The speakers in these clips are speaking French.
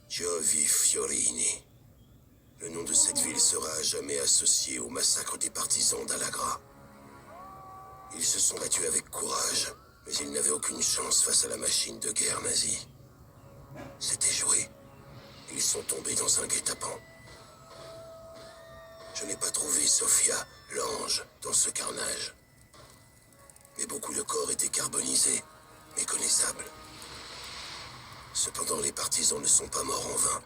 Giovi Fiorini. Le nom de cette ville sera à jamais associé au massacre des partisans d'Alagra. Ils se sont battus avec courage, mais ils n'avaient aucune chance face à la machine de guerre nazie. C'était joué. Ils sont tombés dans un guet-apens. Je n'ai pas trouvé Sofia, l'ange, dans ce carnage. Mais beaucoup de corps étaient carbonisés, méconnaissables. Cependant, les partisans ne sont pas morts en vain.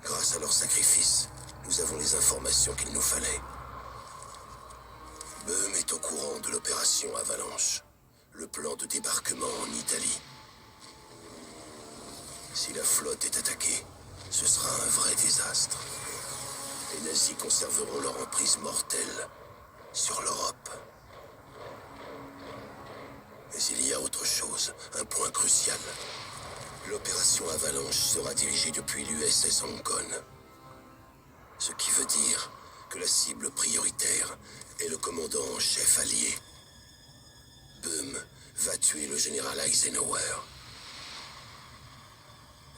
Grâce à leur sacrifice, nous avons les informations qu'il nous fallait. Böhm est au courant de l'opération Avalanche, le plan de débarquement en Italie. Si la flotte est attaquée, ce sera un vrai désastre. Les nazis conserveront leur emprise mortelle sur l'Europe. Mais il y a autre chose, un point crucial. L'opération Avalanche sera dirigée depuis l'USS Ancon. Ce qui veut dire que la cible prioritaire est le commandant en chef allié. Böhm va tuer le général Eisenhower.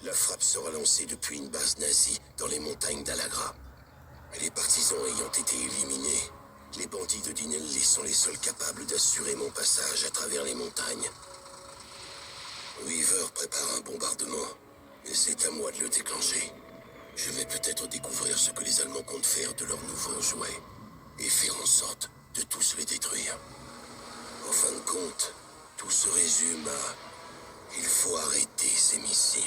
La frappe sera lancée depuis une base nazie dans les montagnes d'Alagra. Mais les partisans ayant été éliminés, les bandits de Dinelli sont les seuls capables d'assurer mon passage à travers les montagnes. Weaver prépare un bombardement, et c'est à moi de le déclencher. Je vais peut-être découvrir ce que les Allemands comptent faire de leurs nouveaux jouets, et faire en sorte de tous les détruire. En fin de compte, tout se résume à... il faut arrêter ces missiles.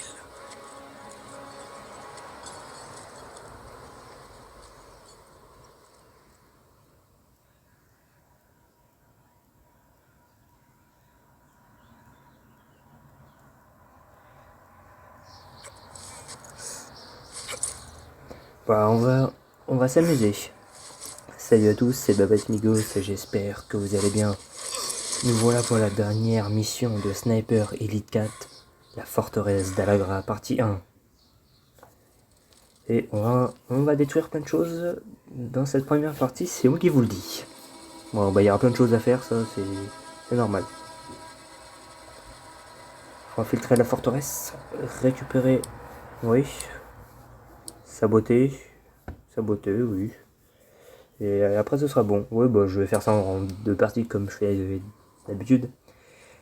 Bah, on va s'amuser. Salut à tous, c'est Babette Migos et j'espère que vous allez bien. Nous voilà pour la dernière mission de Sniper Elite 4, la forteresse d'Alagra, partie 1. Et on va détruire plein de choses dans cette première partie, c'est moi qui vous le dis. Bon, bah il y aura plein de choses à faire, ça c'est normal. Faut infiltrer la forteresse, récupérer, oui, saboter, oui. Et après ce sera bon. Ouais, bah je vais faire ça en 2 parties comme je fais d'habitude.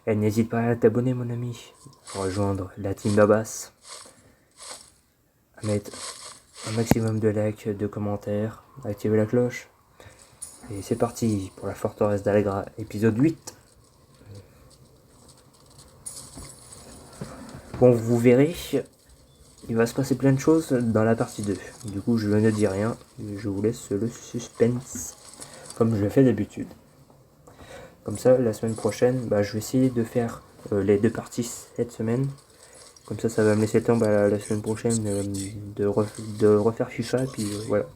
Et n'hésite pas à t'abonner mon ami, à rejoindre la team Babas, à mettre un maximum de likes, de commentaires, à activer la cloche. Et c'est parti pour la forteresse d'Alegra, épisode 8. Bon, vous verrez, il va se passer plein de choses dans la partie 2. Du coup, je ne dis rien, je vous laisse le suspense, comme je le fais d'habitude. Comme ça, la semaine prochaine, bah, je vais essayer de faire les 2 parties cette semaine. Comme ça va me laisser le temps la semaine prochaine de refaire FIFA, et puis voilà.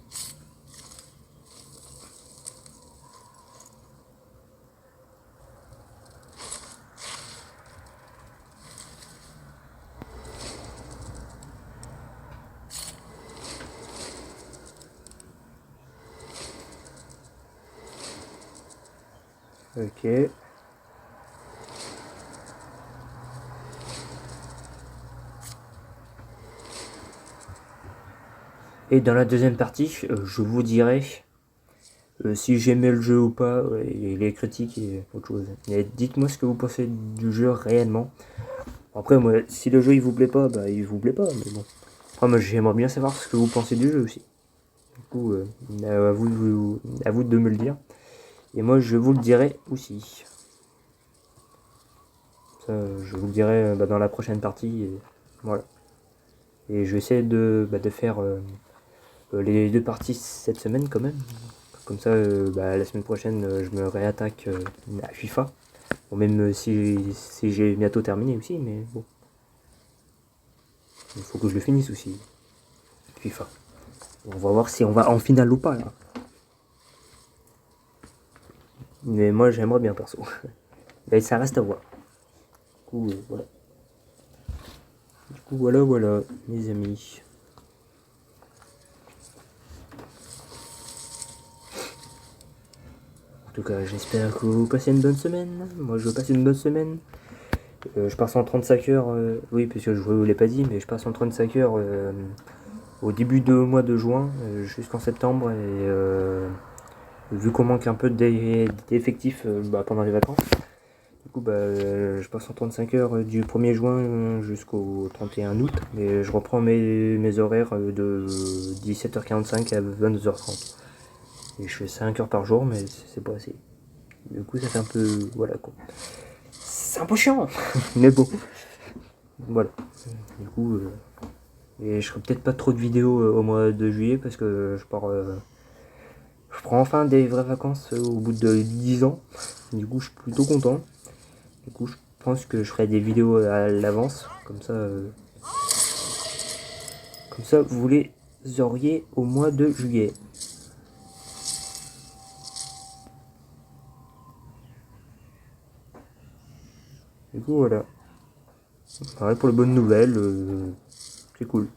Ok. Et dans la deuxième partie, je vous dirai si j'aimais le jeu ou pas, et les critiques et autre chose. Et dites-moi ce que vous pensez du jeu réellement. Après, moi, si le jeu il vous plaît pas, bah il vous plaît pas, mais bon. Après, moi j'aimerais bien savoir ce que vous pensez du jeu aussi. Du coup, à vous de me le dire. Et moi je vous le dirai aussi. Ça, je vous le dirai dans la prochaine partie. Et voilà. Et je vais essayer de faire les 2 parties cette semaine quand même. Comme ça, la semaine prochaine, je me réattaque à FIFA. Bon, même si j'ai bientôt terminé aussi, mais bon. Il faut que je le finisse aussi. FIFA. On va voir si on va en finale ou pas là. Mais moi j'aimerais bien perso. Mais ça reste à voir. Du coup, voilà. Du coup, voilà, mes amis. En tout cas, j'espère que vous passez une bonne semaine. Moi, je passe une bonne semaine. je pars 135 heures, oui, parce que je vous l'ai pas dit, mais je pars 135 heures au début du mois de juin jusqu'en septembre. Et vu qu'on manque un peu d'effectifs pendant les vacances, du coup, je passe 135 heures du 1er juin jusqu'au 31 août. Et je reprends mes horaires de 17h45 à 22h30. Et je fais 5 heures par jour, mais c'est pas assez. Du coup, ça fait un peu. Voilà quoi. C'est un peu chiant, mais bon. Voilà. Du coup, et je ferai peut-être pas trop de vidéos au mois de juillet parce que je pars. Je prends enfin des vraies vacances au bout de 10 ans. Du coup, je suis plutôt content. Du coup, je pense que je ferai des vidéos à l'avance. Comme ça, vous les auriez au mois de juillet. Du coup, voilà. Pareil pour les bonnes nouvelles. C'est cool.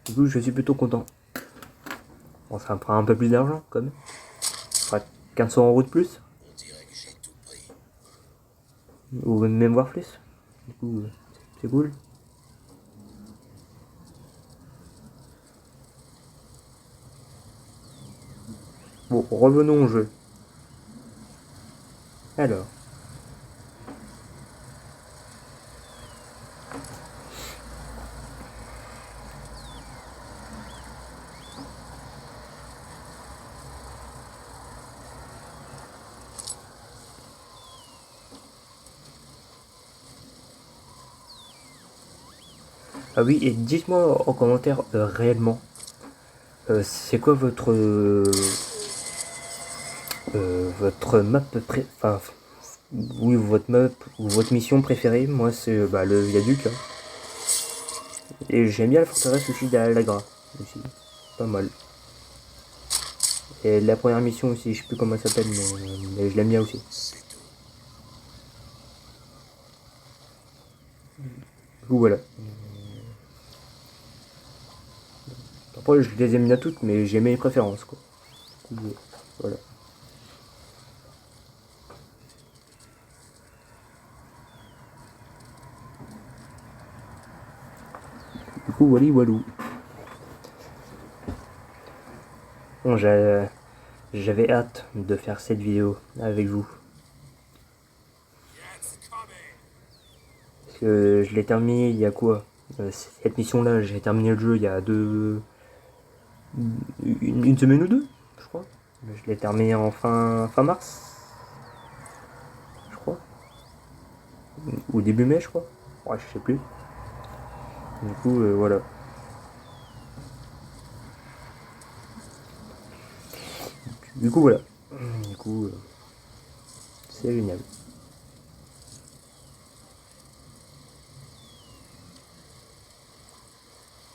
Du coup, je suis plutôt content. Bon, ça me fera un peu plus d'argent, quand même. Ça fera 1500 € de plus. On dirait que j'ai tout pris. Ou même voir plus. Du coup, c'est cool. Bon, revenons au jeu. Alors. Ah oui, et dites-moi en commentaire réellement, c'est quoi votre map enfin, oui, votre map ou votre mission préférée. Moi, c'est le viaduc. Hein. Et j'aime bien la forteresse aussi d'Alagra. Aussi. Pas mal. Et la première mission aussi, je sais plus comment elle s'appelle, mais je l'aime bien aussi. C'est tout. Du coup, voilà. Après, je les aime bien toutes, mais j'ai mes préférences, quoi. Du coup, voilà. Du coup, wally walou. Bon, j'avais hâte de faire cette vidéo avec vous. Parce que je l'ai terminé il y a quoi cette mission-là, j'ai terminé le jeu il y a une semaine ou deux, je crois. Je l'ai terminé en fin mars, je crois. Ou début mai, je crois. Ouais, je sais plus. Du coup, voilà. Du coup, voilà. Du coup, c'est génial.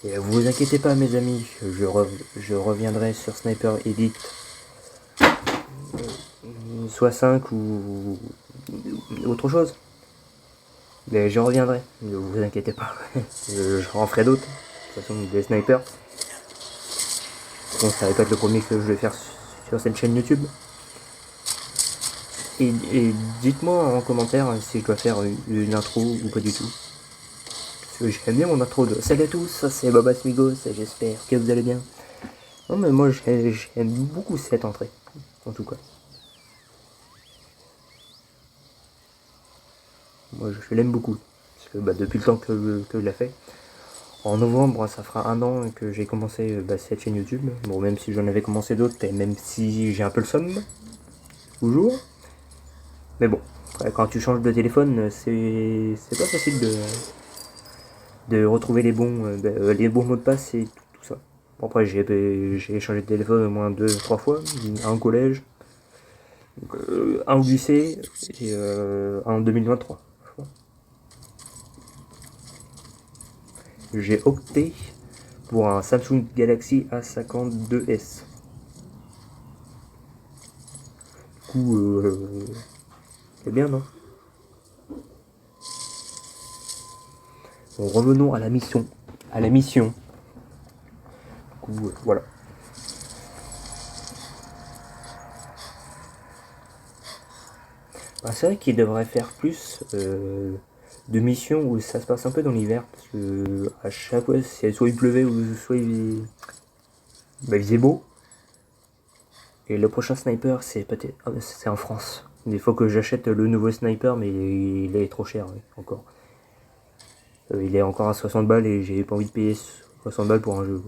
Et vous inquiétez pas, mes amis, je reviendrai sur Sniper Elite soit 5 ou autre chose. Mais je reviendrai, ne vous inquiétez pas. Je en ferai d'autres. De toute façon, des snipers. Bon, ça va pas être le premier que je vais faire sur cette chaîne YouTube. Et dites-moi en commentaire si je dois faire une intro ou pas du tout. Parce que j'aime bien mon intro de salut à tous, c'est Boba Smigos, j'espère que vous allez bien. Non mais moi j'aime beaucoup cette entrée, en tout cas. Moi je l'aime beaucoup. Parce que depuis le temps que je l'ai fait. En novembre, ça fera 1 an que j'ai commencé cette chaîne YouTube. Bon, même si j'en avais commencé d'autres, et même si j'ai un peu le somme, toujours. Mais bon, après, quand tu changes de téléphone, c'est pas facile de retrouver les bons mots de passe et tout ça. Bon, après, j'ai changé de téléphone au moins 2-3 fois. Un au collège, un au lycée et un en 2023. J'ai opté pour un Samsung Galaxy A52s. Du coup, c'est bien, non? Bon, revenons à la mission. Du coup, voilà. Bah, c'est vrai qu'il devrait faire plus de missions où ça se passe un peu dans l'hiver, parce que à chaque fois, soit il pleuvait ou soit il faisait beau. Et le prochain sniper, c'est peut-être, c'est en France. Il faut que j'achète le nouveau sniper, mais il est trop cher encore. Il est encore à 60 balles et j'ai pas envie de payer 60 balles pour un jeu.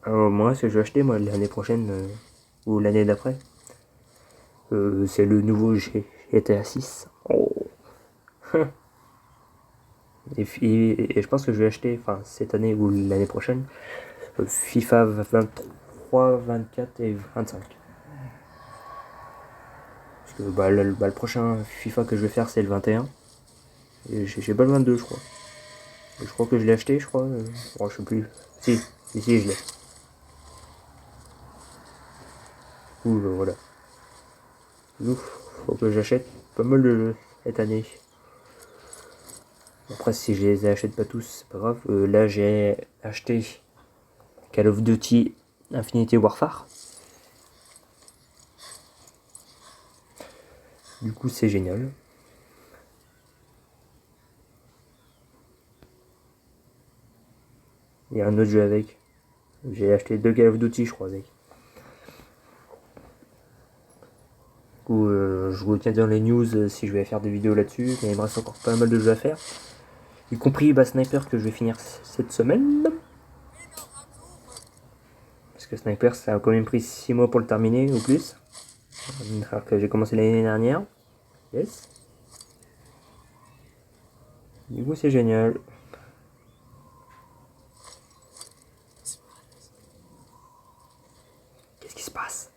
Alors, moi, ce que je vais acheter moi l'année prochaine ou l'année d'après, c'est le nouveau GTA 6. Oh. Et je pense que je vais acheter, enfin cette année ou l'année prochaine, FIFA 23, 24 et 25. Parce que le prochain FIFA que je vais faire c'est le 21. Et j'ai pas le 22 je crois. Et je crois que je l'ai acheté, je crois. Oh, je sais plus. Si, je l'ai. Ouh, voilà. Ouf, faut que j'achète pas mal de jeux cette année. Après, si je les achète pas tous, c'est pas grave. Là, j'ai acheté Call of Duty Infinity Warfare. Du coup, c'est génial. Il y a un autre jeu avec. J'ai acheté 2 Call of Duty, je crois, avec. Du coup, je vous tiens dans les news si je vais faire des vidéos là-dessus. Mais il me reste encore pas mal de jeux à faire. Y compris Sniper que je vais finir cette semaine. Parce que Sniper, ça a quand même pris 6 mois pour le terminer ou plus. Alors que j'ai commencé l'année dernière. Yes. Du coup, c'est génial. Qu'est-ce qui se passe?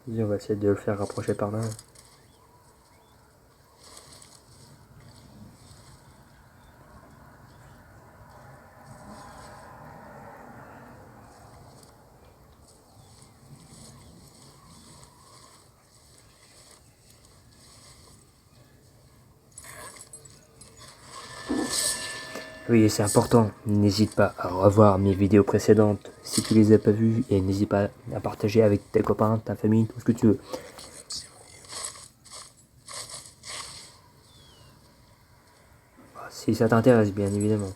Vas-y, on va essayer de le faire rapprocher par là. Oui, c'est important. N'hésite pas à revoir mes vidéos précédentes si tu les as pas vues et n'hésite pas à partager avec tes copains, ta famille, tout ce que tu veux. Si ça t'intéresse, bien évidemment.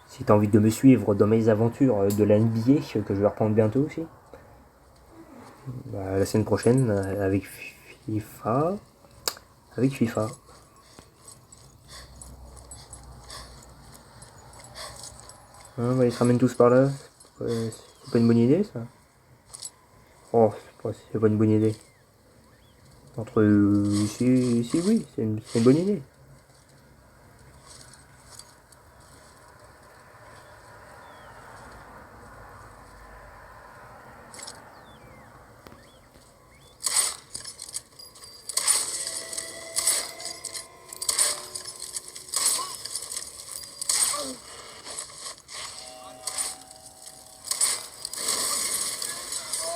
Si tu as envie de me suivre dans mes aventures de la NBA, que je vais reprendre bientôt aussi. Bah, la semaine prochaine, avec FIFA. Avec FIFA. Hein, bah, ils se ramènent tous par là. C'est pas une bonne idée, ça? Oh, c'est pas une bonne idée. Entre si oui, c'est une bonne idée.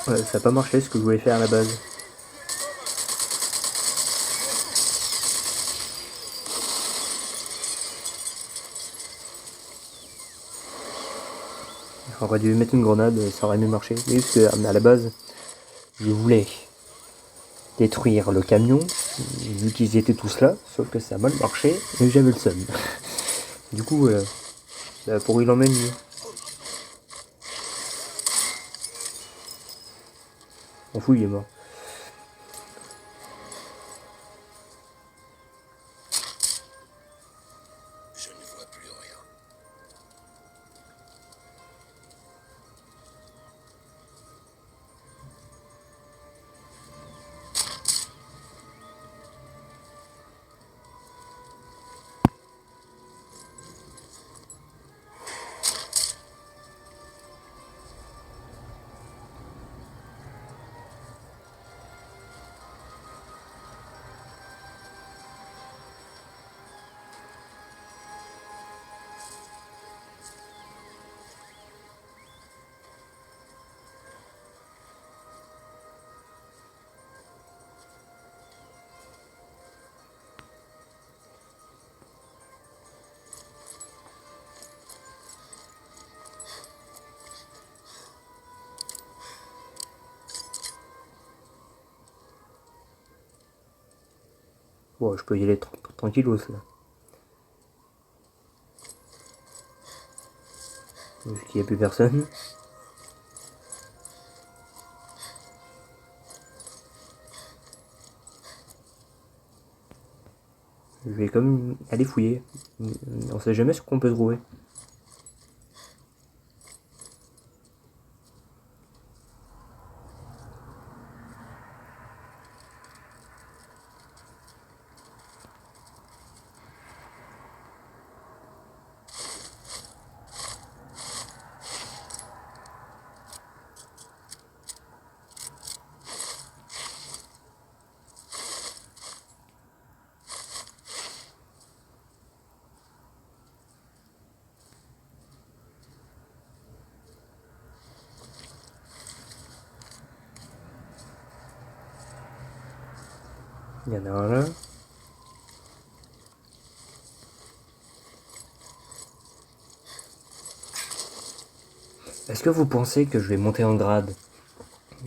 Ouais, ça n'a pas marché ce que je voulais faire à la base. J'aurais dû mettre une grenade, ça aurait mieux marché. Oui, parce que à la base, je voulais détruire le camion, vu qu'ils étaient tous là, sauf que ça a mal marché, et j'avais le seum. Du coup, pour il emmène, on fout, il est mort. Je ne vois plus rien. Bon, je peux y aller tranquillos là. Vu qu'il n'y a plus personne. Je vais quand même aller fouiller. On sait jamais ce qu'on peut trouver. Il y en a un là. Est-ce que vous pensez que je vais monter en grade?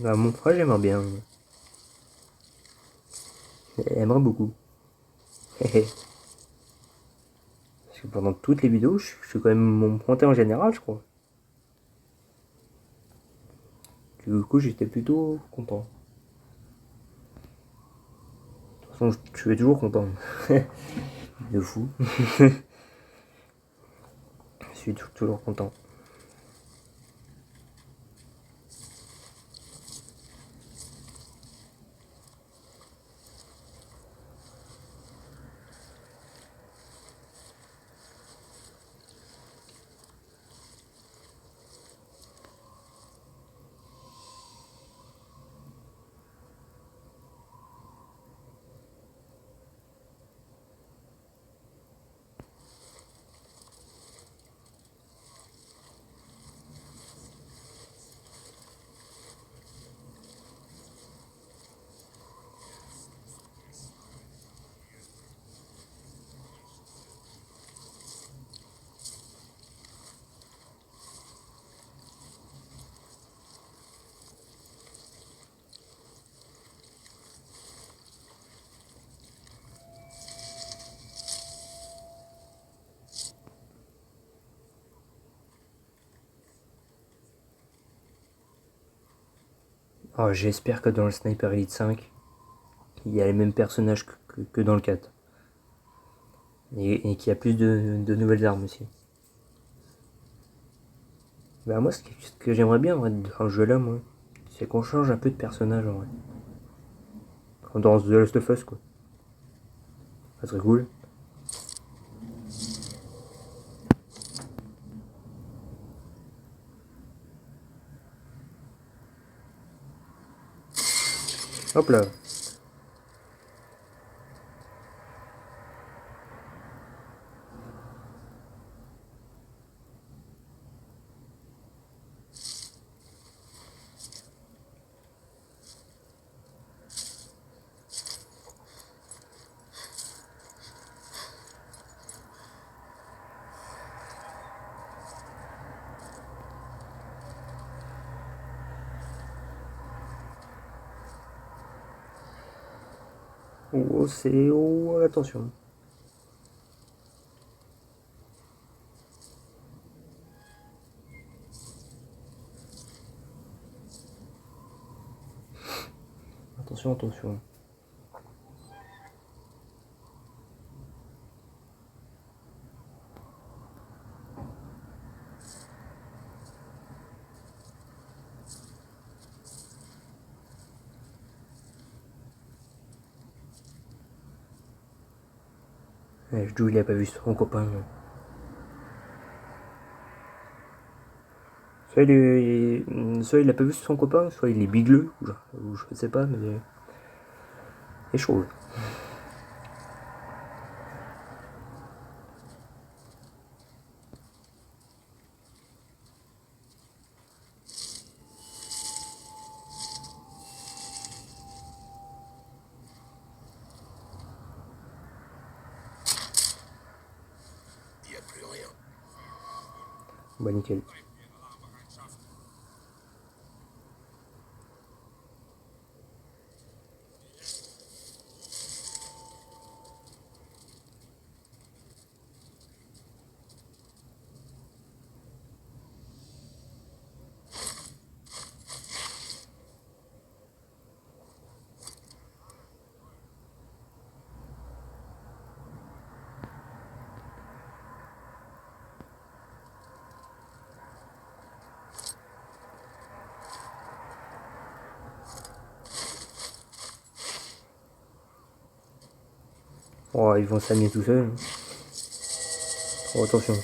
Bah, mon frère, j'aimerais bien. J'aimerais beaucoup. Parce que pendant toutes les vidéos, je suis quand même monté en général, je crois. Du coup, j'étais plutôt content. De toute façon, je suis toujours content. De fou. Je suis toujours content. Oh, j'espère que dans le Sniper Elite 5, il y a les mêmes personnages que dans le 4. Et qu'il y a plus de nouvelles armes aussi. Bah moi, ce que j'aimerais bien dans ce jeu-là, moi, c'est qu'on change un peu de personnage, en vrai. Comme dans The Last of Us, quoi. Ça serait cool. Hop là. Oh, c'est... Oh, attention. Attention, attention. Joe, il a pas vu son copain. Soit il a pas vu son copain, soit il est bigleux, ou je sais pas, mais c'est chaud. Il n'y a plus rien. Bah nickel. Oh, ils vont s'amener tout seuls. Oh, attention.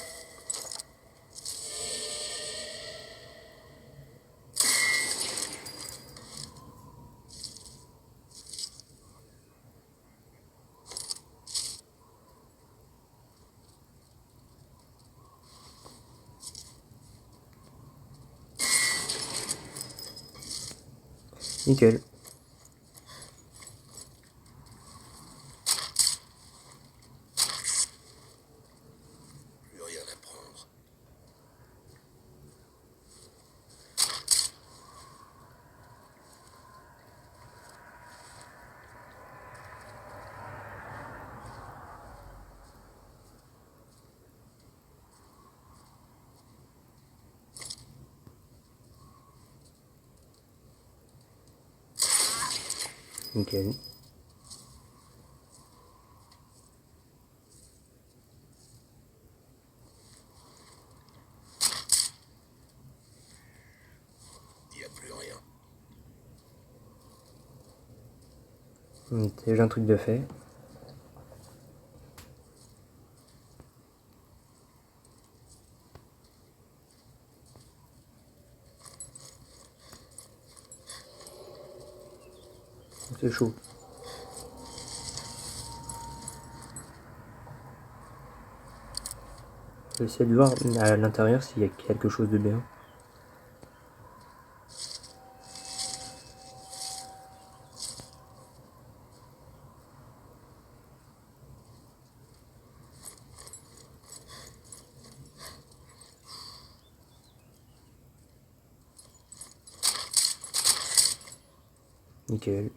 Nickel. Plus rien à prendre. Nickel. Il n'y a plus rien. C'est déjà un truc de fait. C'est chaud. Je vais essayer de voir à l'intérieur s'il y a quelque chose de bien. Nickel.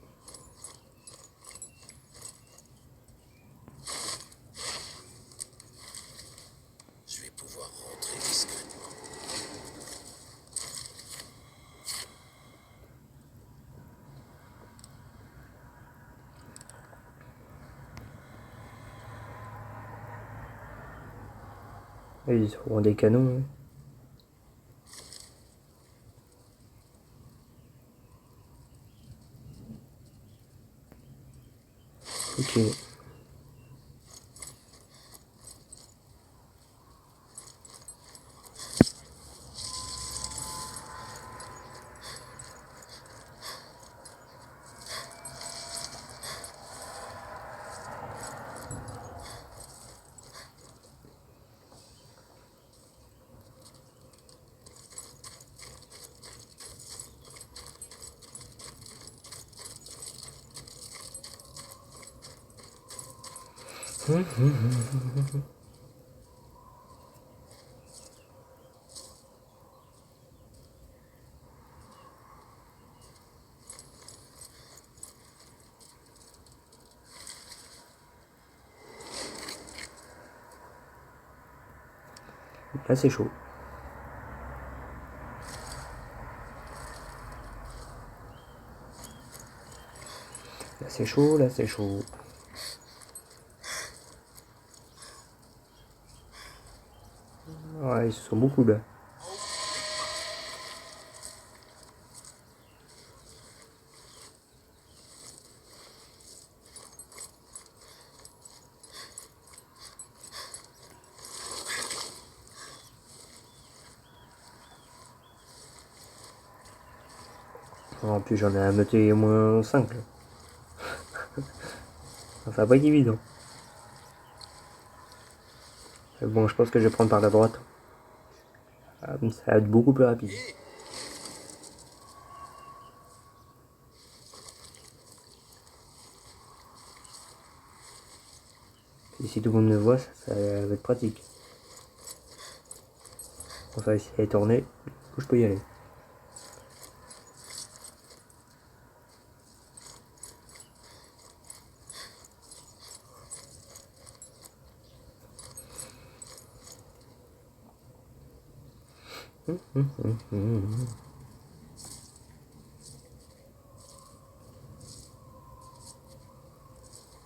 Je vais pouvoir rentrer discrètement. Et ils auront des canons. Hein. Ok. Là c'est chaud. Là c'est chaud, là c'est chaud. Ouais, ils sont beaucoup là. En plus j'en ai à meuter au moins 5 là. Ça va pas être évident. Bon, je pense que je vais prendre par la droite. Ça va être beaucoup plus rapide. Et si tout le monde me voit, ça va être pratique. On va essayer de tourner. Du coup, je peux y aller.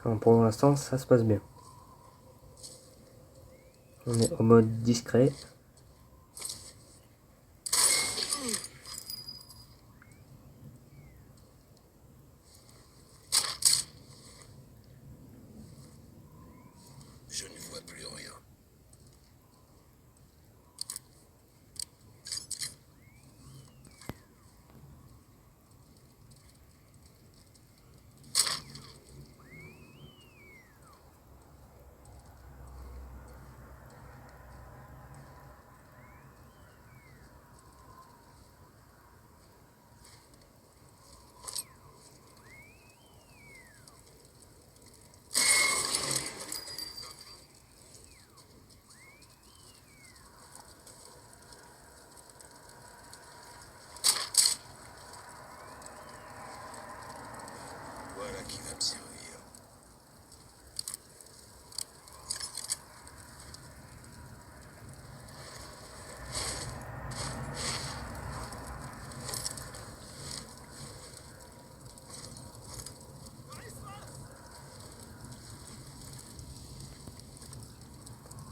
Alors, pour l'instant, ça se passe bien. On est en mode discret.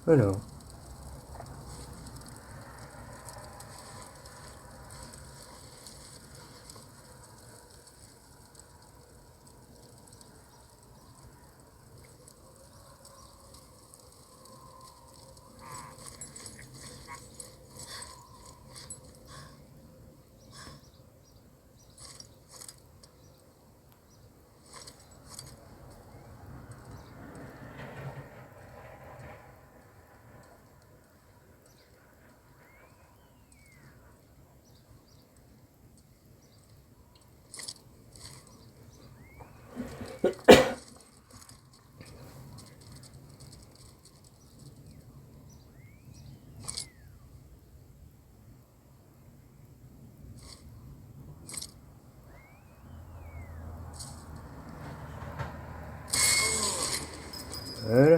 Alors. Voilà.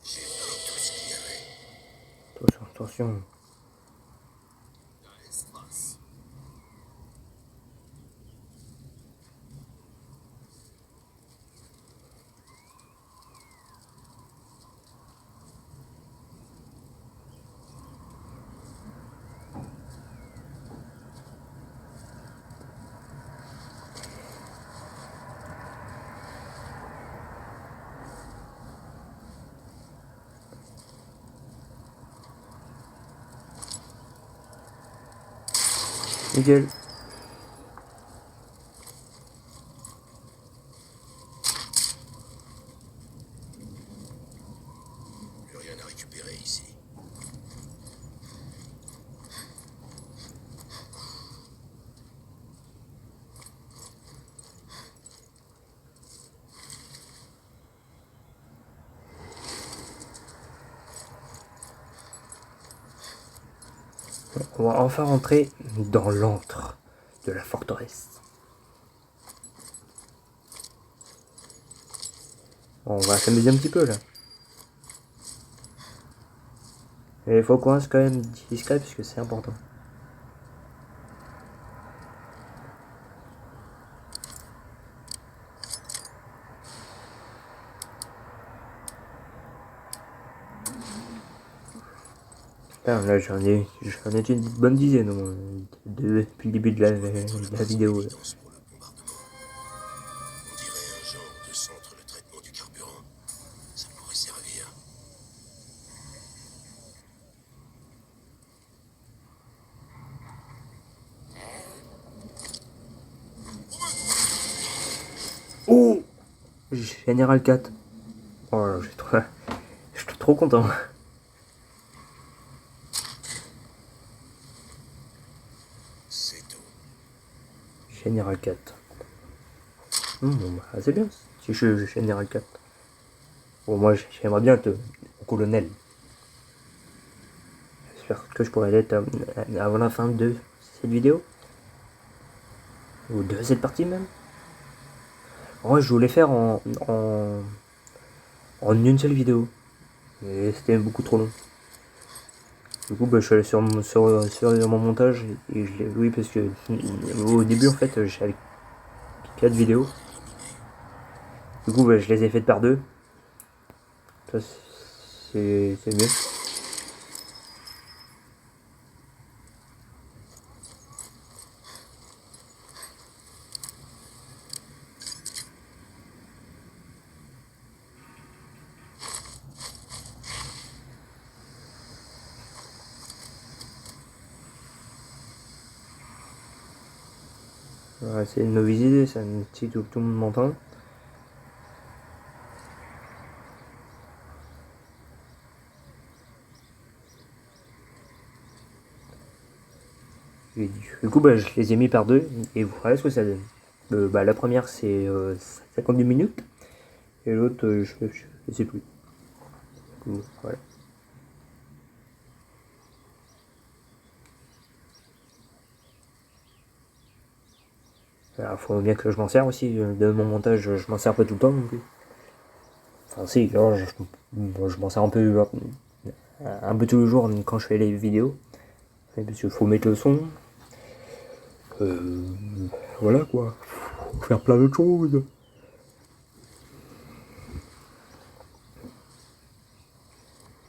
J'ai fait tout ce qu'il y avait. Attention, attention. Nickel. Plus rien à récupérer ici. On va enfin rentrer dans l'antre de la forteresse. On va s'amuser un petit peu là. Et il faut qu'on reste quand même discret parce que c'est important. Putain, là j'en ai une bonne dizaine depuis le début de la vidéo. Là. Évidence pour le bombardement. On dirait un genre de centre de traitement du carburant. Ça pourrait servir. Oh, Général 4. Oh là, je suis trop content. C'est tout. Général 4. Bon, bah, c'est bien si je suis Général 4. Bon, moi j'aimerais bien être colonel. J'espère que je pourrai l'être avant la fin de cette vidéo. Ou de cette partie même. En vrai, je voulais faire en une seule vidéo. Mais c'était beaucoup trop long. Du coup, bah, je suis allé sur mon montage et je l'ai. Oui, parce que au début, en fait, j'avais 4 vidéos. Du coup, bah, je les ai faites par deux. Ça, c'est mieux. On va essayer de me visiter, ça si tout le monde m'entend. Et du coup, bah, je les ai mis par deux et voilà ce que ça donne. Bah, la première, c'est 52 minutes et l'autre, je sais plus. Du coup, voilà. Alors, faut bien que je m'en sers aussi. De mon montage, je m'en sers pas tout le temps non plus. Enfin si, genre, je m'en sers un peu tous les jours quand je fais les vidéos. Parce qu'il faut mettre le son. Voilà quoi. Faut faire plein d'autres choses.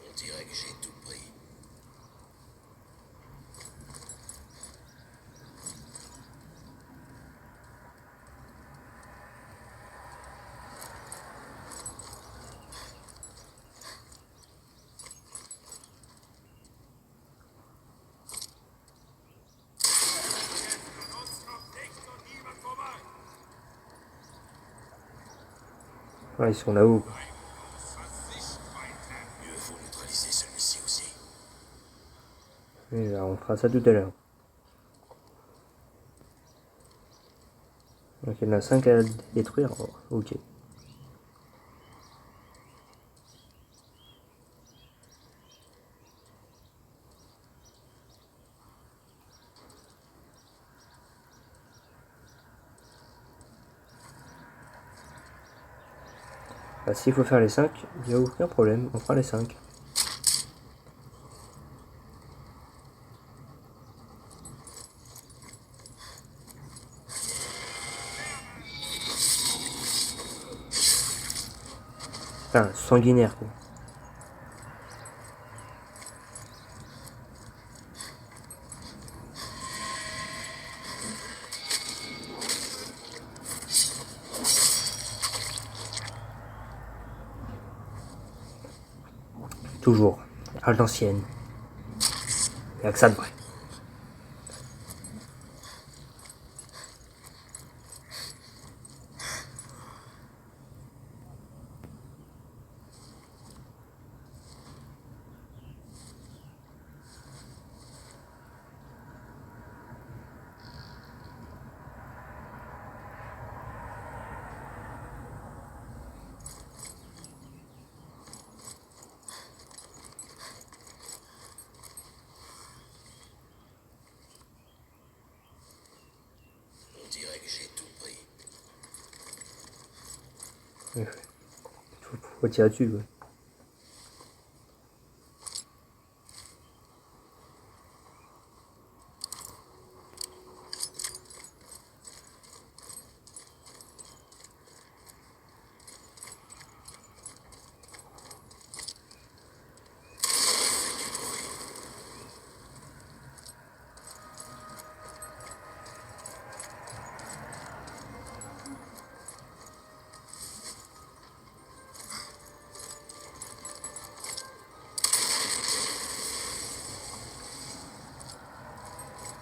On dirait que j'ai tout pris. Ouais, ils sont là-haut. Mieux vaut neutraliser celui-ci aussi. Et là, on fera ça tout à l'heure. Donc il y en a 5 à détruire. Oh, ok. Bah, s'il faut faire les 5, il n'y a aucun problème, on fera les 5. Enfin, sanguinaire quoi. Toujours, à l'ancienne. Il n'y a que ça de vrai. On dirait que j'ai tout pris. Faut tirer dessus. Ouais.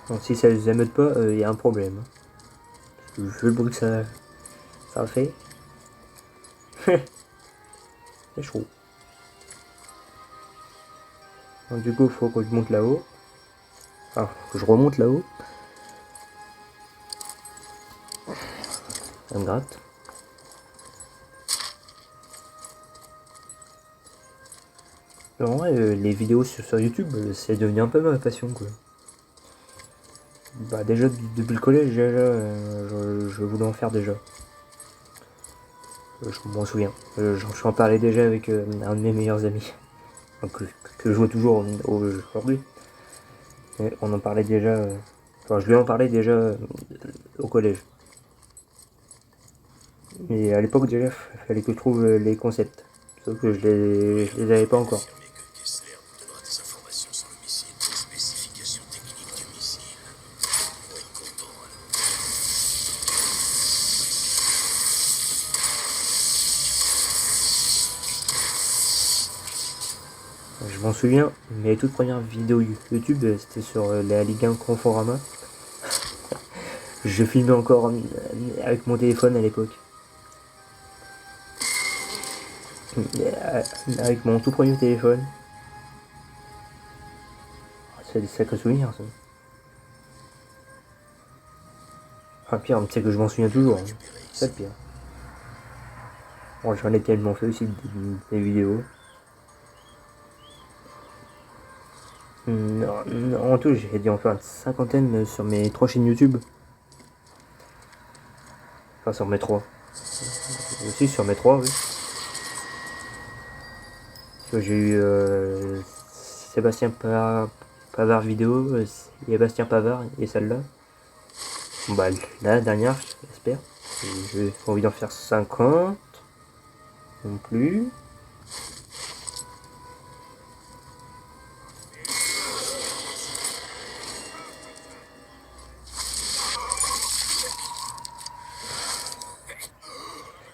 Donc si ça les émeute pas, il y a un problème. Vu le bruit que ça fait. C'est chaud. Donc du coup, il faut que je monte là-haut. Enfin, que je remonte là-haut. Ça me gratte. En vrai, les vidéos sur YouTube, c'est devenu un peu ma passion quoi. Bah déjà depuis le collège, déjà, je voulais en faire déjà. Je m'en souviens. J'en parlais déjà avec un de mes meilleurs amis. Donc, que je vois toujours aujourd'hui. Et on en parlait déjà. Enfin, je lui en parlais déjà au collège. Mais à l'époque déjà, il fallait que je trouve les concepts. Sauf que je les avais pas encore. Affirmer que Kessler nous donnera des informations sur le missile, les spécifications techniques du missile. Faut être content, alors. Je m'en souviens, mes toutes premières vidéos YouTube, c'était sur la Ligue 1 Conforama. Je filmais encore avec mon téléphone à l'époque. Avec mon tout premier téléphone. C'est des sacrés souvenirs ça. Enfin pire, c'est que je m'en souviens toujours. Hein. C'est le pire. Bon, j'en ai tellement fait aussi des vidéos. En tout, j'ai dû en faire une cinquantaine sur mes 3 chaînes YouTube. Enfin, sur mes 3. Aussi sur mes 3, oui. J'ai eu Sébastien Pavard vidéo, Sébastien Pavard et celle-là. Bah la dernière, j'espère. J'ai envie d'en faire 50. Non plus.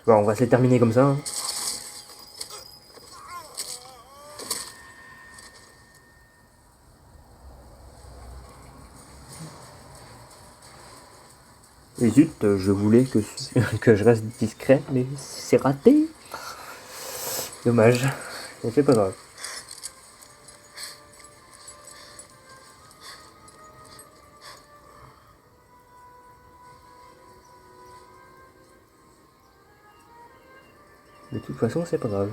Bon, on va se les terminer comme ça. Hein. Et zut, je voulais que je reste discret, mais c'est raté. Dommage. Mais c'est pas grave. De toute façon, c'est pas grave.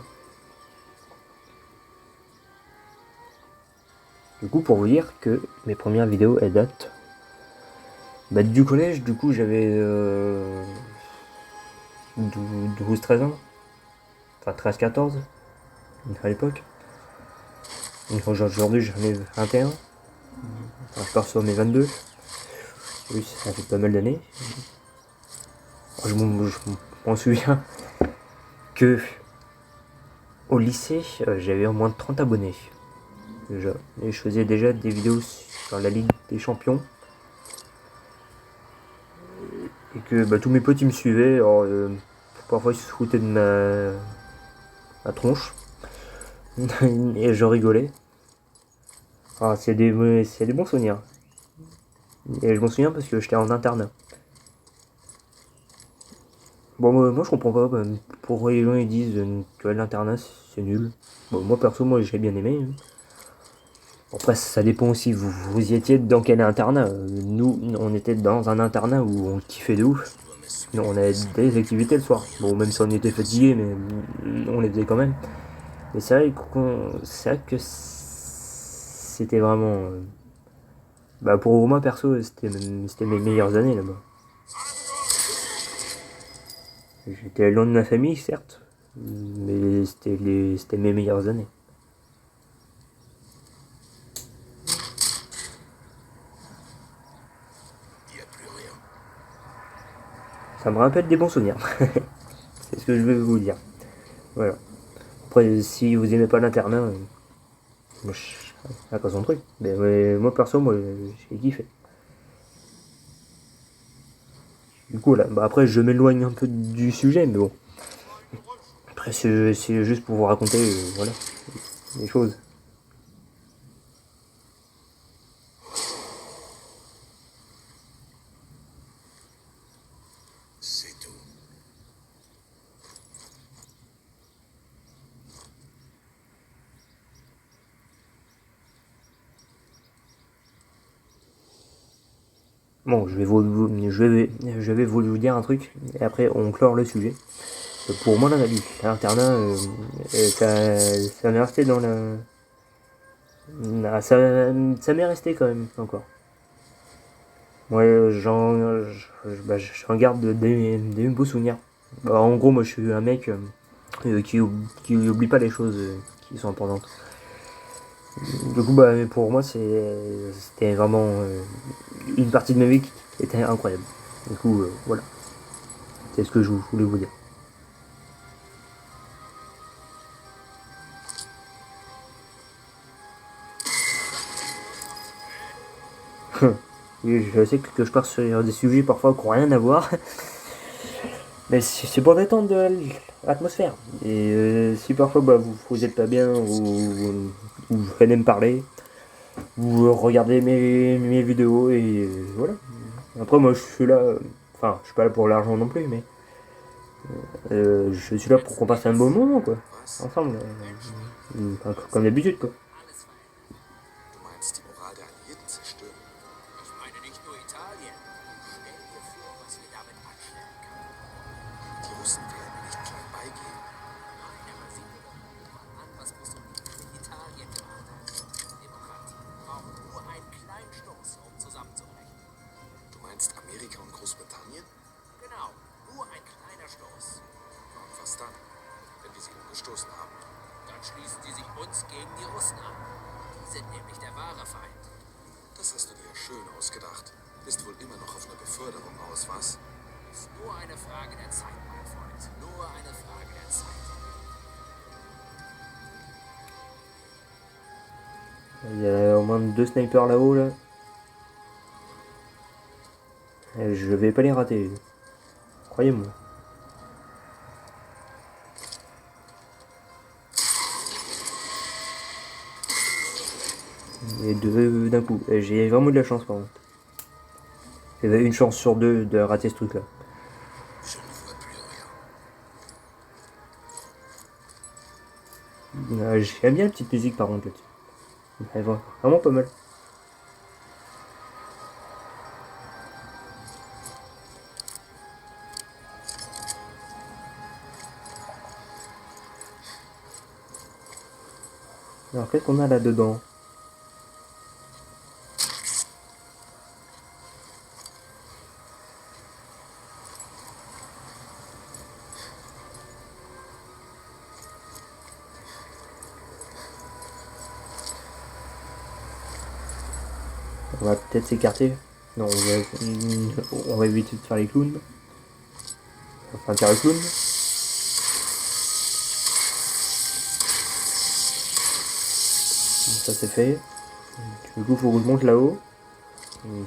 Du coup, pour vous dire que mes premières vidéos, elles datent du collège. Du coup, j'avais 12-13 ans. Enfin, 13-14 à l'époque. Aujourd'hui, j'en ai 21. Enfin, je pars sur mes 22. Oui, ça fait pas mal d'années. Je m'en souviens que au lycée, j'avais au moins 30 abonnés. Déjà. Et je faisais déjà des vidéos sur la Ligue des Champions. Et que tous mes potes ils me suivaient. Alors, parfois ils se foutaient de ma tronche. Et je rigolais. Ah, c'est des bons souvenirs. Et je m'en souviens parce que j'étais en internat. Bon, moi je comprends pas. Pourquoi les gens ils disent que l'internat c'est nul. Bon, moi perso, moi j'ai bien aimé. Hein. Après, ça dépend aussi. Vous y étiez dans quel internat. Nous, on était dans un internat où on kiffait de ouf. On avait des activités le soir. Bon, même si on était fatigué, mais on les faisait quand même. Mais c'est vrai que c'était vraiment. Pour moi perso, c'était mes meilleures années là-bas. J'étais loin de ma famille, certes, mais c'était mes meilleures années. Il n'y a plus rien. Ça me rappelle des bons souvenirs. C'est ce que je vais vous dire. Voilà. Après, si vous aimez pas l'internat, moi, c'est pas son truc. Mais moi perso, moi, j'ai kiffé. Du coup, là, après, je m'éloigne un peu du sujet, mais bon. Après, c'est juste pour vous raconter, voilà, les choses. C'est tout. Bon, je vais vous dire un truc, et après, on clore le sujet. Pour moi, dans la vie, l'internat, ça m'est resté dans la. Ça m'est resté quand même, encore. Ouais, j'en garde des beaux souvenirs. En gros, moi, je suis un mec qui oublie pas les choses qui sont importantes. Du coup, pour moi, c'était vraiment une partie de ma vie qui était incroyable. Du coup, voilà. C'est ce que je voulais vous dire. Et je sais que je pars sur des sujets parfois qui n'ont rien à voir. Mais c'est pour détendre l'atmosphère. Et si parfois vous êtes pas bien ou vous venez me parler, vous regardez mes vidéos et voilà. Après moi je suis là, enfin je suis pas là pour l'argent non plus, mais je suis là pour qu'on passe un bon moment quoi, Was? ensemble, comme d'habitude quoi. Du meinst, die Moral der Alliierten zerstören? Ich meine nicht nur Italien. Stell dir vor, was wir damit anstellen können. Die Russen werden mir nicht klein beigeben. Nein, aber sieh dir doch nur an, was Mussolini mit Italien gemacht hat. Demokratie braucht nur einen kleinen Stoß, um zusammenzubrechen. Du meinst Amerika und Großbritannien? Genau, nur ein kleiner Stoß. Und was dann, wenn wir sie umgestoßen haben? Dann dann schließen sie sich uns gegen die Russen an. Die sind nämlich der wahre Feind. Das hast du dir schön ausgedacht. Bist wohl immer noch auf eine Beförderung aus, was? Ist nur eine Frage der Zeit, mein Freund. Nur eine Frage der Zeit. Il y a au moins 2 snipers là-haut là. Et je vais pas les rater. Croyez-moi. Et 2 d'un coup. J'ai vraiment de la chance par contre. J'avais une chance sur 2 de rater ce truc là. Je ne vois plus rien. J'aime bien la petite musique par contre là-dessus. Elle va vraiment pas mal. Alors qu'est-ce qu'on a là-dedans? On va peut-être s'écarter. Non, on va éviter de faire les clowns. Enfin, faire le clown. Ça c'est fait. Du coup, faut que je monte là-haut.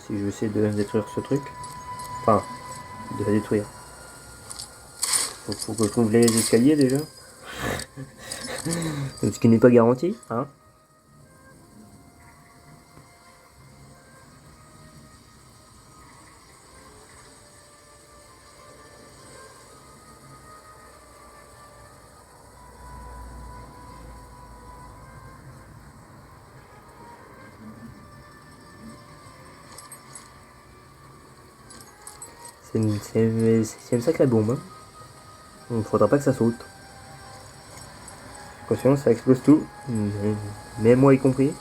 Si je vais essayer de détruire ce truc. Enfin, de la détruire. Faut que je trouve les escaliers déjà. Ce qui n'est pas garanti, hein. C'est une sacrée bombe. Hein. Il faudra pas que ça saute. Attention, ça explose tout. Même moi y compris.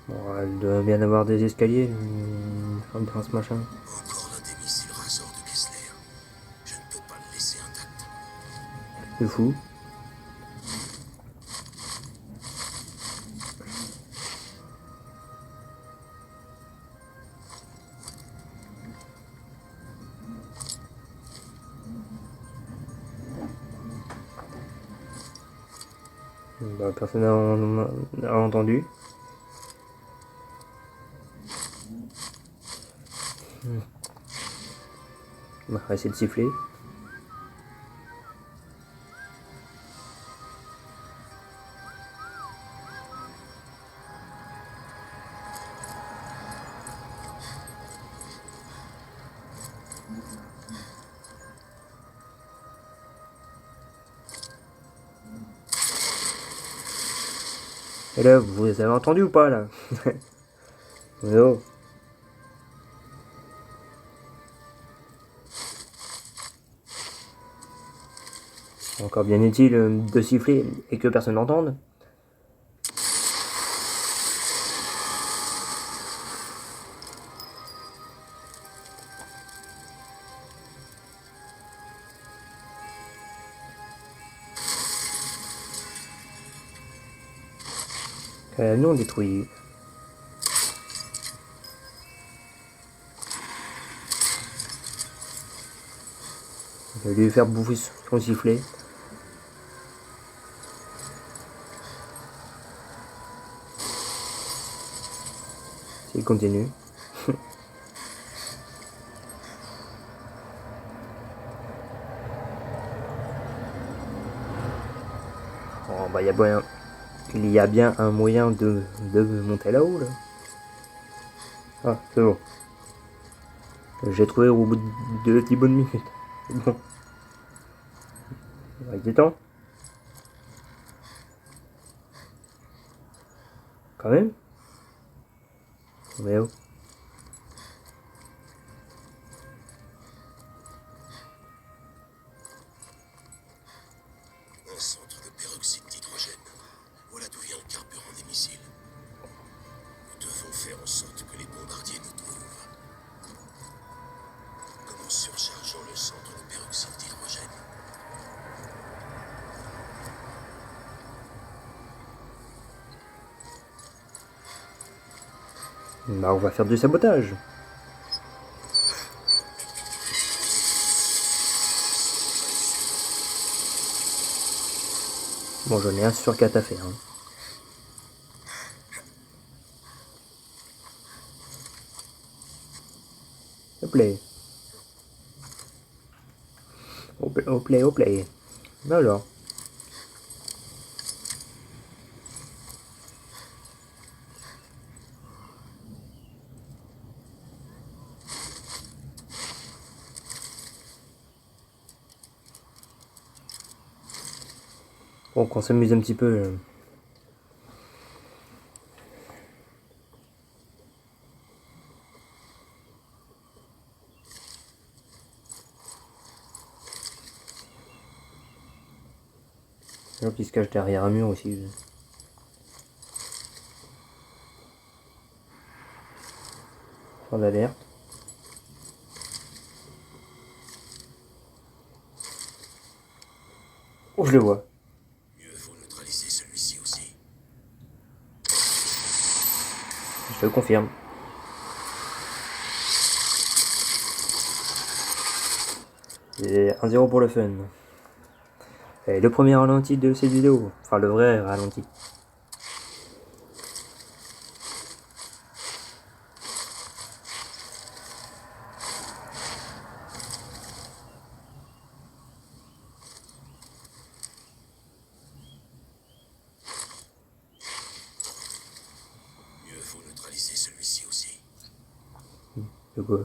Bon, elle doit bien avoir des escaliers dans ce machin. Encore l'un des missiles raseurs de Kessler. Je ne peux pas le laisser intact. C'est fou. Bah, personne n'a entendu. On va essayer de siffler. Et là, vous avez entendu ou pas là? Oh. Encore bien utile de siffler et que personne n'entende. Non détruit. Je vais lui faire bouffer son sifflet. S'il continue. Bon, bah, il y a bien un moyen de monter là-haut, là. Ah, c'est bon. J'ai trouvé au bout de 10 bonnes minutes. C'est bon. Avec du temps. Quand même. Mais oh. Un centre de peroxyde d'hydrogène. Voilà d'où vient le carburant des missiles. Nous devons faire en sorte que les bombardiers nous trouvent. Comme en surchargeant le centre de peroxyde d'hydrogène. Bah, on va faire du sabotage. Bon, j'en ai un sur 4 à faire. Hein. Hop là. Hop là, hop là. Alors. Bon, qu'on s'amuse un petit peu. Là, il se cache derrière un mur aussi. Fin d'alerte. Oh, je le vois. Mieux vaut neutraliser celui-ci aussi. Je te le confirme. Et 1-0 pour le fun. Et le premier ralenti de cette vidéo. Enfin, le vrai ralenti. Mieux vaut neutraliser celui-ci aussi. De quoi?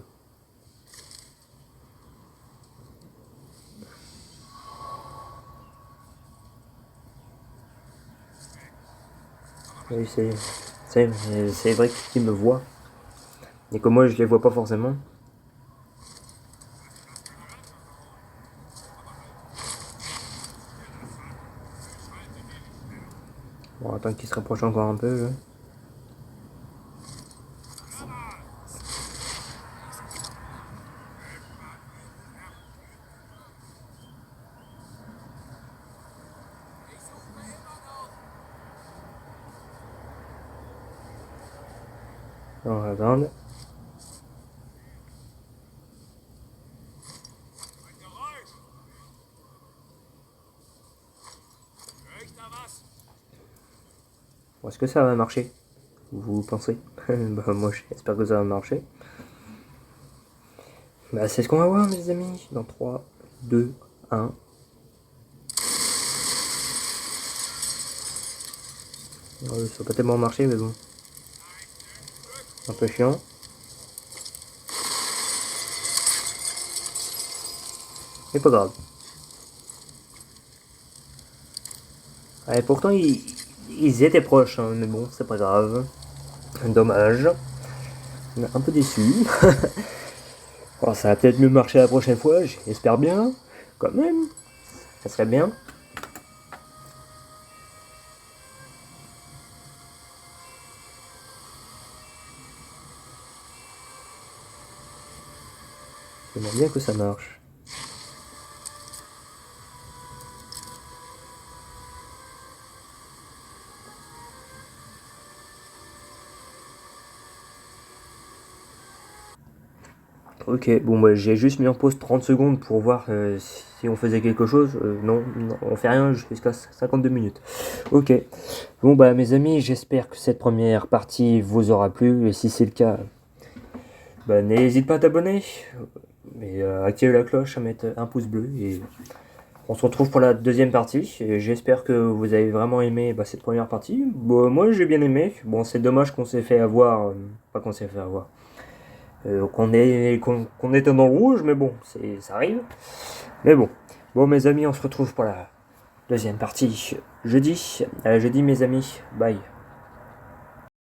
Oui, c'est vrai qu'ils me voient. Et que moi, je les vois pas forcément. Bon, attends qu'ils se rapprochent encore un peu. Là. On va attendre. Bon, est-ce que ça va marcher? Vous pensez? Bah, moi, j'espère que ça va marcher. Bah, c'est ce qu'on va voir, mes amis. Dans 3, 2, 1. Ça va pas tellement marcher, mais bon. Un peu chiant. Mais pas grave. Ouais, pourtant, ils étaient proches, hein, mais bon, c'est pas grave. Dommage. On est un peu déçu. Bon, ça va peut-être mieux marcher la prochaine fois, j'espère bien. Quand même. Ça serait bien. J'aimerais bien que ça marche. Ok, bon bah j'ai juste mis en pause 30 secondes pour voir si on faisait quelque chose. Non, on fait rien jusqu'à 52 minutes. Ok, bon bah mes amis, j'espère que cette première partie vous aura plu. Et si c'est le cas, bah n'hésite pas à t'abonner. Et activer la cloche, à mettre un pouce bleu. Et on se retrouve pour la deuxième partie. Et j'espère que vous avez vraiment aimé cette première partie. Bon, moi j'ai bien aimé. Bon, c'est dommage qu'on s'est fait avoir. Pas qu'on s'est fait avoir. Qu'on était dans le rouge, mais bon, ça arrive. Mais bon, mes amis, on se retrouve pour la deuxième partie jeudi. Jeudi mes amis, bye.